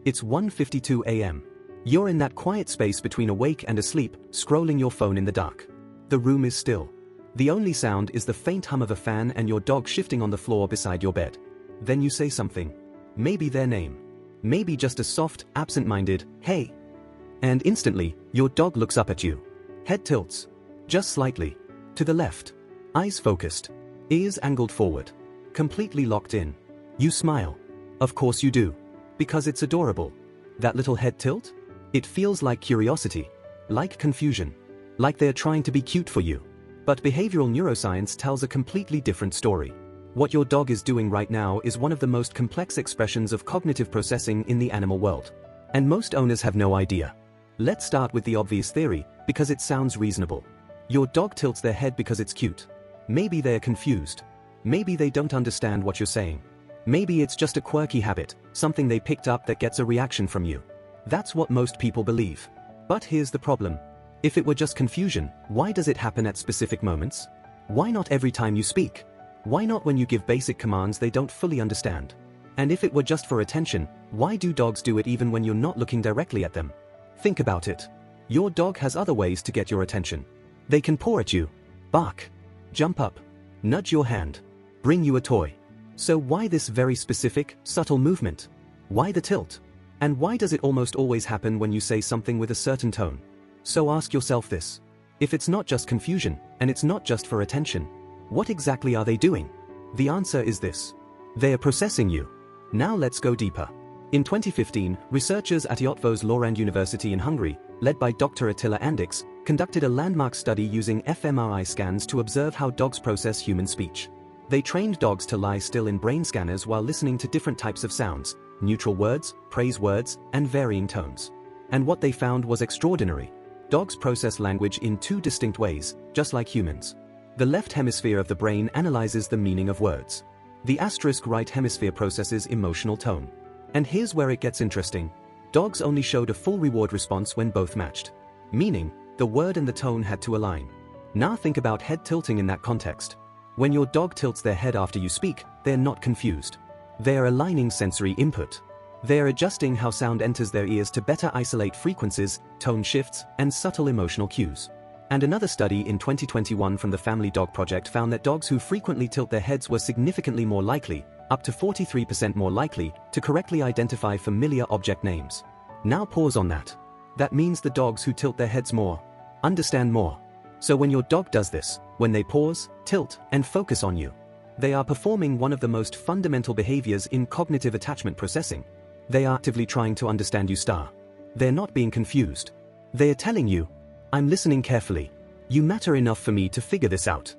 It's 1:52 a.m. You're in that quiet space between awake and asleep, scrolling your phone in the dark. The room is still. The only sound is the faint hum of a fan and your dog shifting on the floor beside your bed. Then you say something. Maybe their name. Maybe just a soft, absent-minded, "Hey." And instantly, your dog looks up at you. Head tilts. Just slightly. To the left. Eyes focused. Ears angled forward. Completely locked in. You smile. Of course you do. Because it's adorable. That little head tilt? It feels like curiosity. Like confusion. Like they're trying to be cute for you. But behavioral neuroscience tells a completely different story. What your dog is doing right now is one of the most complex expressions of cognitive processing in the animal world. And most owners have no idea. Let's start with the obvious theory, because it sounds reasonable. Your dog tilts their head because it's cute. Maybe they're confused. Maybe they don't understand what you're saying. Maybe it's just a quirky habit, something they picked up that gets a reaction from you. That's what most people believe. But here's the problem. If it were just confusion, why does it happen at specific moments? Why not every time you speak? Why not when you give basic commands they don't fully understand? And if it were just for attention, why do dogs do it even when you're not looking directly at them? Think about it. Your dog has other ways to get your attention. They can paw at you, bark, jump up, nudge your hand, bring you a toy. So why this very specific, subtle movement? Why the tilt? And why does it almost always happen when you say something with a certain tone? So ask yourself this. If it's not just confusion, and it's not just for attention, what exactly are they doing? The answer is this. They are processing you. Now let's go deeper. In 2015, researchers at Eötvös Loránd University in Hungary, led by Dr. Attila Andics, conducted a landmark study using fMRI scans to observe how dogs process human speech. They trained dogs to lie still in brain scanners while listening to different types of sounds, neutral words, praise words, and varying tones. And what they found was extraordinary. Dogs process language in two distinct ways, just like humans. The left hemisphere of the brain analyzes the meaning of words. The asterisk right hemisphere processes emotional tone. And here's where it gets interesting. Dogs only showed a full reward response when both matched. Meaning, the word and the tone had to align. Now think about head tilting in that context. When your dog tilts their head after you speak, they're not confused. They're aligning sensory input. They're adjusting how sound enters their ears to better isolate frequencies, tone shifts, and subtle emotional cues. And another study in 2021 from the Family Dog Project found that dogs who frequently tilt their heads were significantly more likely, up to 43% more likely, to correctly identify familiar object names. Now pause on that. That means the dogs who tilt their heads more understand more. So when your dog does this, when they pause, tilt, and focus on you, they are performing one of the most fundamental behaviors in cognitive attachment processing. They are actively trying to understand you. They're not being confused. They are telling you, I'm listening carefully. You matter enough for me to figure this out.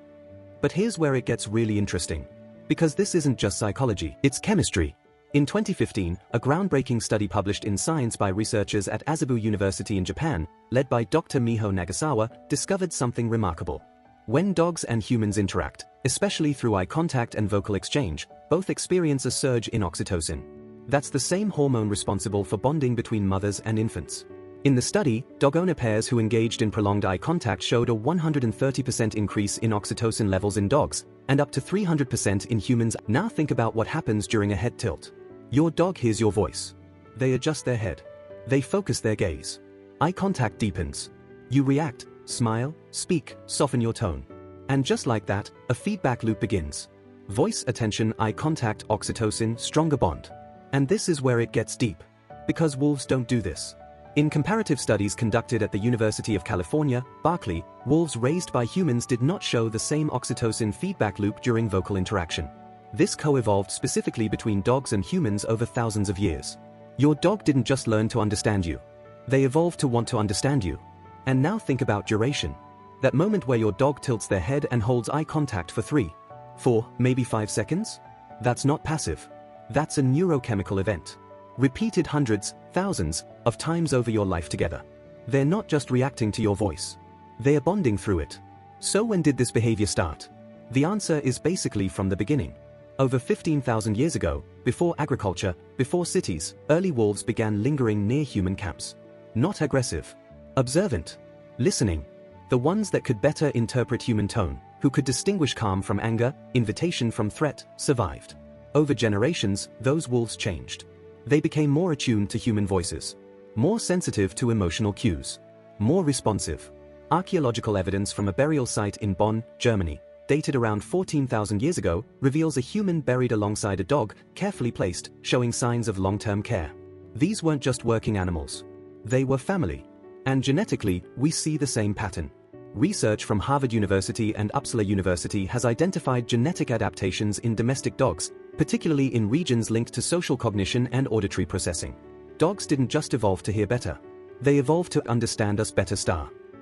But here's where it gets really interesting. Because this isn't just psychology, it's chemistry. In 2015, a groundbreaking study published in Science by researchers at Asabu University in Japan, led by Dr. Miho Nagasawa, discovered something remarkable. When dogs and humans interact, especially through eye contact and vocal exchange, both experience a surge in oxytocin. That's the same hormone responsible for bonding between mothers and infants. In the study, dog owner pairs who engaged in prolonged eye contact showed a 130% increase in oxytocin levels in dogs, and up to 300% in humans. Now think about what happens during a head tilt. Your dog hears your voice. They adjust their head. They focus their gaze. Eye contact deepens. You react, smile, speak, soften your tone. And just like that, a feedback loop begins. Voice, attention, eye contact, oxytocin, stronger bond. And this is where it gets deep. Because wolves don't do this. In comparative studies conducted at the University of California, Berkeley, wolves raised by humans did not show the same oxytocin feedback loop during vocal interaction. This co-evolved specifically between dogs and humans over thousands of years. Your dog didn't just learn to understand you. They evolved to want to understand you. And now think about duration. That moment where your dog tilts their head and holds eye contact for 3, 4, maybe 5 seconds? That's not passive. That's a neurochemical event. Repeated hundreds, thousands, of times over your life together. They're not just reacting to your voice. They are bonding through it. So when did this behavior start? The answer is basically from the beginning. Over 15,000 years ago, before agriculture, before cities, early wolves began lingering near human camps. Not aggressive. Observant. Listening. The ones that could better interpret human tone, who could distinguish calm from anger, invitation from threat, survived. Over generations, those wolves changed. They became more attuned to human voices, more sensitive to emotional cues, more responsive. Archaeological evidence from a burial site in Bonn, Germany, dated around 14,000 years ago, reveals a human buried alongside a dog, carefully placed, showing signs of long-term care. These weren't just working animals. They were family. And genetically, we see the same pattern. Research from Harvard University and Uppsala University has identified genetic adaptations in domestic dogs, particularly in regions linked to social cognition and auditory processing. Dogs didn't just evolve to hear better. They evolved to understand us better.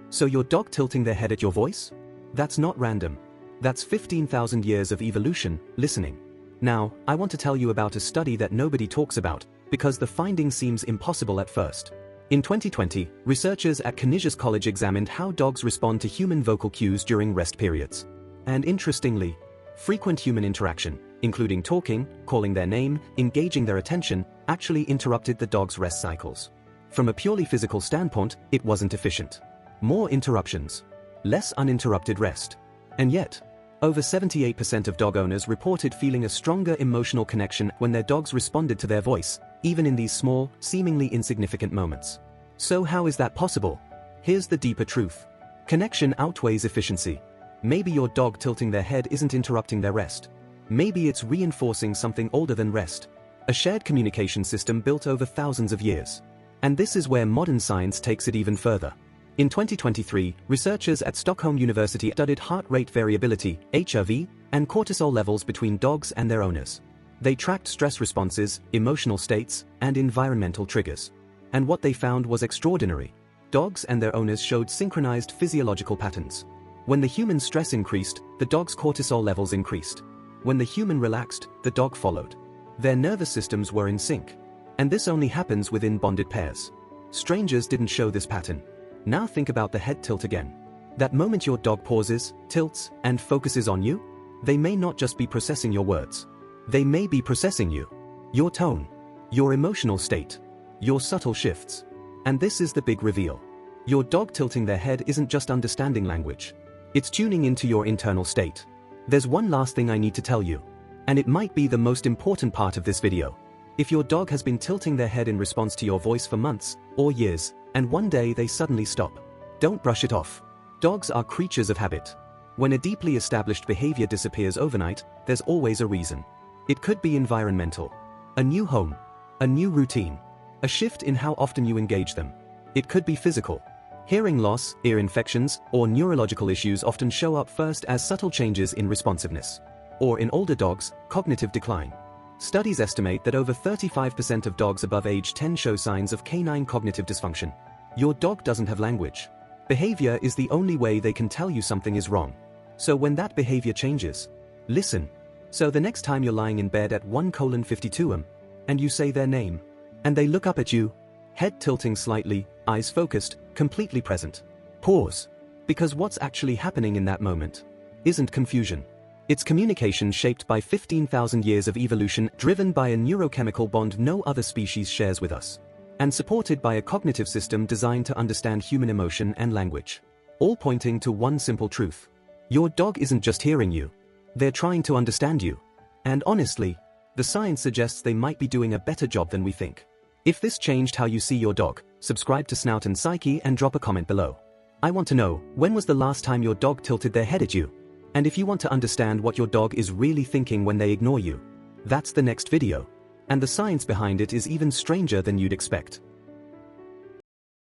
So your dog tilting their head at your voice? That's not random. That's 15,000 years of evolution, listening. Now, I want to tell you about a study that nobody talks about, because the finding seems impossible at first. In 2020, researchers at Canisius College examined how dogs respond to human vocal cues during rest periods. And interestingly, frequent human interaction, including talking, calling their name, engaging their attention, actually interrupted the dog's rest cycles. From a purely physical standpoint, it wasn't efficient. More interruptions, less uninterrupted rest. And yet, over 78% of dog owners reported feeling a stronger emotional connection when their dogs responded to their voice, even in these small, seemingly insignificant moments. So how is that possible? Here's the deeper truth. Connection outweighs efficiency. Maybe your dog tilting their head isn't interrupting their rest. Maybe it's reinforcing something older than rest. A shared communication system built over thousands of years. And this is where modern science takes it even further. In 2023, researchers at Stockholm University studied heart rate variability, HRV, and cortisol levels between dogs and their owners. They tracked stress responses, emotional states, and environmental triggers. And what they found was extraordinary. Dogs and their owners showed synchronized physiological patterns. When the human stress increased, the dog's cortisol levels increased. When the human relaxed, the dog followed. Their nervous systems were in sync. And this only happens within bonded pairs. Strangers didn't show this pattern. Now think about the head tilt again. That moment your dog pauses, tilts, and focuses on you, they may not just be processing your words. They may be processing you, your tone, your emotional state, your subtle shifts. And this is the big reveal. Your dog tilting their head isn't just understanding language. It's tuning into your internal state. There's one last thing I need to tell you. And it might be the most important part of this video. If your dog has been tilting their head in response to your voice for months or years, and one day they suddenly stop, don't brush it off. Dogs are creatures of habit. When a deeply established behavior disappears overnight, there's always a reason. It could be environmental. A new home. A new routine. A shift in how often you engage them. It could be physical. Hearing loss, ear infections, or neurological issues often show up first as subtle changes in responsiveness. Or in older dogs, cognitive decline. Studies estimate that over 35% of dogs above age 10 show signs of canine cognitive dysfunction. Your dog doesn't have language. Behavior is the only way they can tell you something is wrong. So when that behavior changes, listen. So the next time you're lying in bed at 1:52 am, and you say their name, and they look up at you, head tilting slightly, eyes focused, completely present. Pause. Because what's actually happening in that moment isn't confusion. It's communication shaped by 15,000 years of evolution, driven by a neurochemical bond no other species shares with us, and supported by a cognitive system designed to understand human emotion and language. All pointing to one simple truth. Your dog isn't just hearing you. They're trying to understand you. And honestly, the science suggests they might be doing a better job than we think. If this changed how you see your dog, subscribe to Snout and Psyche and drop a comment below. I want to know, when was the last time your dog tilted their head at you? And if you want to understand what your dog is really thinking when they ignore you, that's the next video. And the science behind it is even stranger than you'd expect.